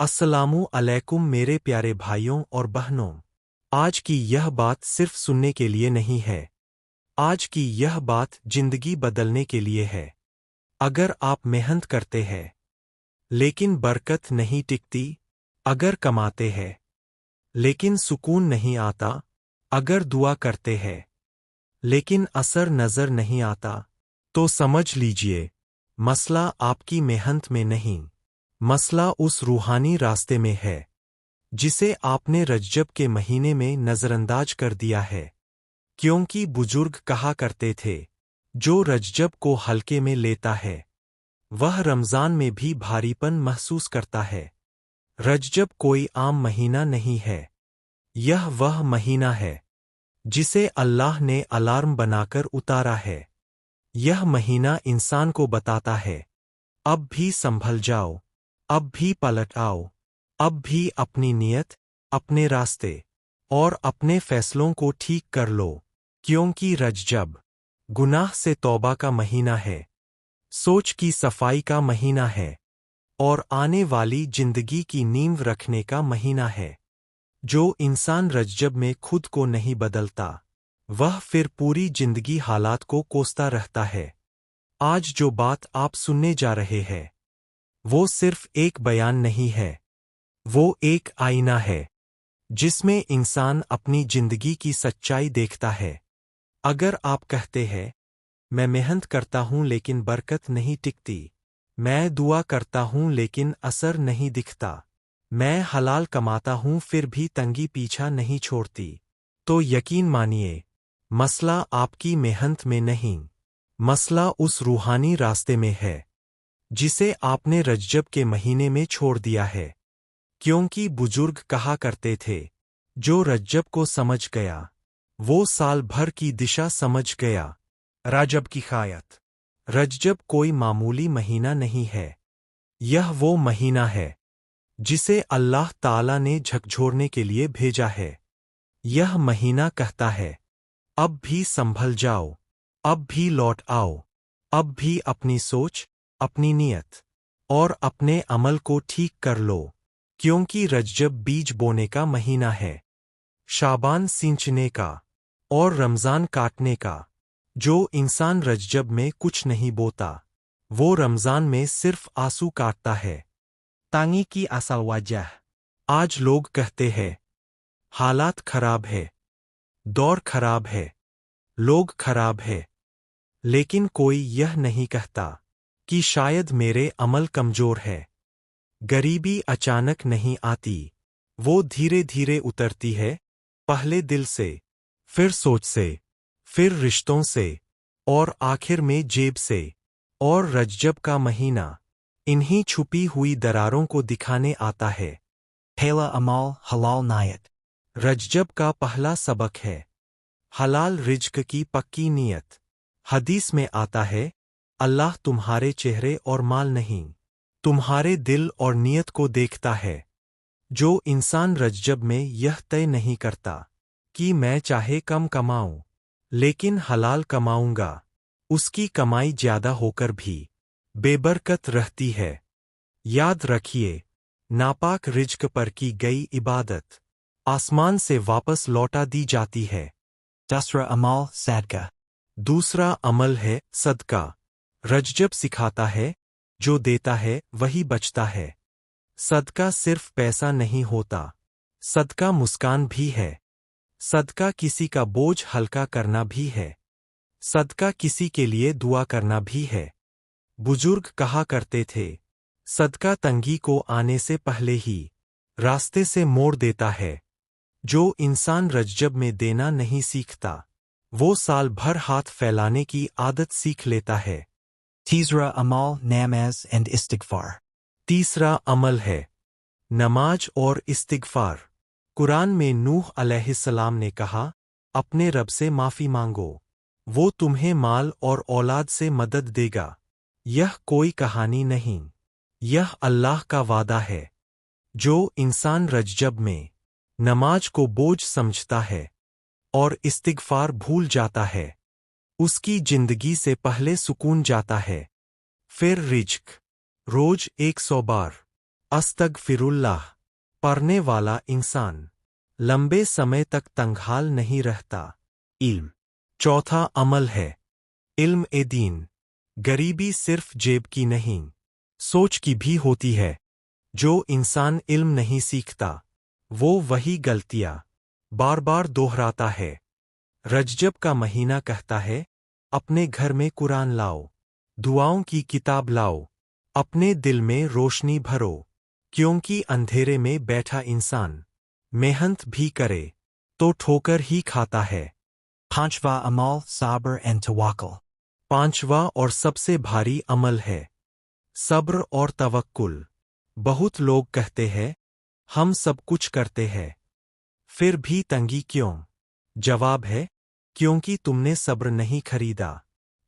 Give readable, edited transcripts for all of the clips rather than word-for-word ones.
अस्सलामु अलैकुम मेरे प्यारे भाइयों और बहनों। आज की यह बात सिर्फ सुनने के लिए नहीं है। आज की यह बात जिंदगी बदलने के लिए है। अगर आप मेहनत करते हैं लेकिन बरकत नहीं टिकती, अगर कमाते हैं लेकिन सुकून नहीं आता, अगर दुआ करते हैं लेकिन असर नजर नहीं आता, तो समझ लीजिए मसला आपकी मेहनत में नहीं, मसला उस रूहानी रास्ते में है जिसे आपने रजब के महीने में नजरअंदाज कर दिया है। क्योंकि बुजुर्ग कहा करते थे, जो रजब को हल्के में लेता है वह रमजान में भी भारीपन महसूस करता है। रजब कोई आम महीना नहीं है, यह वह महीना है जिसे अल्लाह ने अलार्म बनाकर उतारा है। यह महीना इंसान को बताता है, अब भी संभल जाओ, अब भी पलट आओ, अब भी अपनी नियत, अपने रास्ते और अपने फैसलों को ठीक कर लो। क्योंकि रजब गुनाह से तौबा का महीना है, सोच की सफाई का महीना है और आने वाली जिंदगी की नींव रखने का महीना है। जो इंसान रजब में खुद को नहीं बदलता, वह फिर पूरी जिंदगी हालात को कोसता रहता है। आज जो बात आप सुनने जा रहे हैं वो सिर्फ एक बयान नहीं है, वो एक आईना है जिसमें इंसान अपनी जिंदगी की सच्चाई देखता है। अगर आप कहते हैं, मैं मेहनत करता हूं लेकिन बरकत नहीं टिकती, मैं दुआ करता हूं लेकिन असर नहीं दिखता, मैं हलाल कमाता हूं फिर भी तंगी पीछा नहीं छोड़ती, तो यकीन मानिए मसला आपकी मेहनत में नहीं, मसला उस रूहानी रास्ते में है जिसे आपने रजब के महीने में छोड़ दिया है। क्योंकि बुजुर्ग कहा करते थे, जो रजब को समझ गया वो साल भर की दिशा समझ गया। रजब की खायत। रजब कोई मामूली महीना नहीं है, यह वो महीना है जिसे अल्लाह ताला ने झकझोरने के लिए भेजा है। यह महीना कहता है, अब भी संभल जाओ, अब भी लौट आओ, अब भी अपनी सोच, अपनी नियत और अपने अमल को ठीक कर लो। क्योंकि रजब बीज बोने का महीना है, शाबान सींचने का और रमजान काटने का। जो इंसान रजब में कुछ नहीं बोता, वो रमजान में सिर्फ आंसू काटता है। तांगी की असल वजह। आज लोग कहते हैं, हालात खराब है, दौर खराब है, लोग खराब है, लेकिन कोई यह नहीं कहता कि शायद मेरे अमल कमजोर है। गरीबी अचानक नहीं आती, वो धीरे धीरे उतरती है, पहले दिल से, फिर सोच से, फिर रिश्तों से और आखिर में जेब से। और रजब का महीना इन्हीं छुपी हुई दरारों को दिखाने आता है। पहला अमल हलाल नायत। रजब का पहला सबक है हलाल रिज्क की पक्की नियत। हदीस में आता है, अल्लाह तुम्हारे चेहरे और माल नहीं, तुम्हारे दिल और नियत को देखता है। जो इंसान रजब में यह तय नहीं करता कि मैं चाहे कम कमाऊं लेकिन हलाल कमाऊंगा, उसकी कमाई ज्यादा होकर भी बेबरकत रहती है। याद रखिए, नापाक रिज्क पर की गई इबादत आसमान से वापस लौटा दी जाती है। दूसरा अमल सदका। दूसरा अमल है सदका। रजब सिखाता है, जो देता है वही बचता है। सदका सिर्फ पैसा नहीं होता, सदका मुस्कान भी है, सदका किसी का बोझ हल्का करना भी है, सदका किसी के लिए दुआ करना भी है। बुजुर्ग कहा करते थे, सदका तंगी को आने से पहले ही रास्ते से मोड़ देता है। जो इंसान रजब में देना नहीं सीखता, वो साल भर हाथ फैलाने की आदत सीख लेता है। तीसरा अमल नमाज एंड इस्तिगफार। तीसरा अमल है नमाज और इस्तिगफार। कुरान में नूह अलैहिस्सलाम ने कहा, अपने रब से माफी मांगो, वो तुम्हें माल और औलाद से मदद देगा। यह कोई कहानी नहीं, यह अल्लाह का वादा है। जो इंसान रजब में नमाज को बोझ समझता है और इस्तिगफार भूल जाता है, उसकी जिंदगी से पहले सुकून जाता है, फिर रिज्क। रोज 100 बार अस्तगफिरुल्लाह। पढ़ने वाला इंसान लंबे समय तक तंगहाल नहीं रहता। इल्म चौथा अमल है इल्म ए दीन। गरीबी सिर्फ जेब की नहीं, सोच की भी होती है। जो इंसान इल्म नहीं सीखता, वो वही गलतियां बार बार दोहराता है। रजब का महीना कहता है, अपने घर में कुरान लाओ, दुआओं की किताब लाओ, अपने दिल में रोशनी भरो, क्योंकि अंधेरे में बैठा इंसान मेहनत भी करे तो ठोकर ही खाता है। पांचवा अमल सब्र एंड तवक्कुल। पांचवा और सबसे भारी अमल है सब्र और तवक्कुल। बहुत लोग कहते हैं, हम सब कुछ करते हैं, फिर भी तंगी क्यों? जवाब है, क्योंकि तुमने सब्र नहीं खरीदा।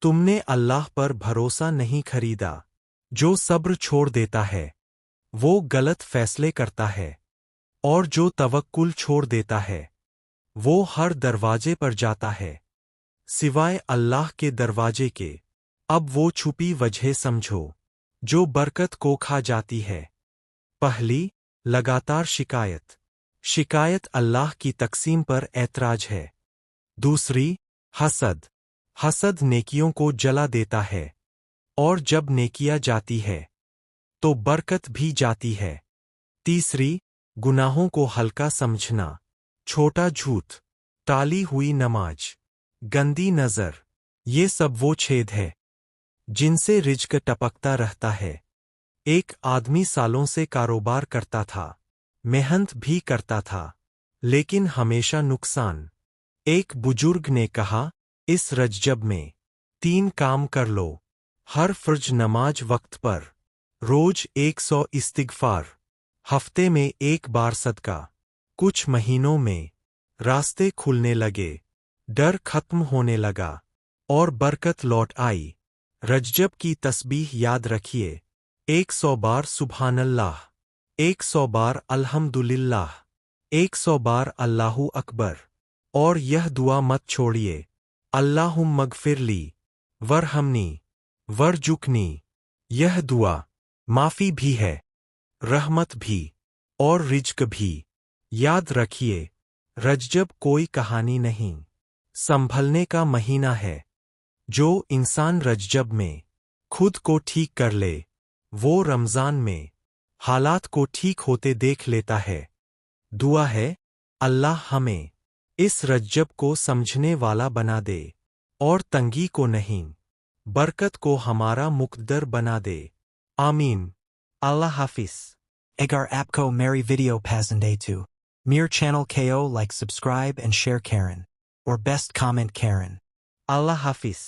तुमने अल्लाह पर भरोसा नहीं खरीदा। जो सब्र छोड़ देता है, वो गलत फैसले करता है, और जो तवक्कुल छोड़ देता है, वो हर दरवाजे पर जाता है सिवाय अल्लाह के दरवाजे के। अब वो छुपी वजह समझो जो बरकत को खा जाती है। पहली, लगातार शिकायत। शिकायत अल्लाह की तकसीम पर ऐतराज है। दूसरी, हसद। हसद नेकियों को जला देता है, और जब नेकियां जाती है तो बरकत भी जाती है। तीसरी, गुनाहों को हल्का समझना। छोटा झूठ, टाली हुई नमाज, गंदी नजर, ये सब वो छेद है जिनसे रिज्क टपकता रहता है। एक आदमी सालों से कारोबार करता था, मेहनत भी करता था, लेकिन हमेशा नुकसान। एक बुजुर्ग ने कहा, इस रजब में 3 काम कर लो। हर फर्ज नमाज वक्त पर, रोज 100 इस्तिगफार, हफ्ते में 1 बार सदका। कुछ महीनों में रास्ते खुलने लगे, डर खत्म होने लगा, और बरकत लौट आई। रजब की तस्बीह याद रखिए, 100 बार सुब्हानल्लाह, 100 बार अल्हम्दुलिल्लाह, 100 बार अल्लाहु अकबर। और यह दुआ मत छोड़िए, अल्लाहुम्मगफिरली वरहमनी वरजुकनी। यह दुआ माफी भी है, रहमत भी, और रिज्क भी। याद रखिए, रजब कोई कहानी नहीं, संभलने का महीना है। जो इंसान रजब में खुद को ठीक कर ले, वो रमजान में हालात को ठीक होते देख लेता है। दुआ है, अल्लाह हमें इस रजब को समझने वाला बना दे, और तंगी को नहीं, बरकत को हमारा मुकद्दर बना दे। आमीन। अल्लाह हाफिज। Agar Apko Mary Video Pasandetu. Mir channel KO like subscribe and share Karen. Or best comment Karen. Allah Hafiz.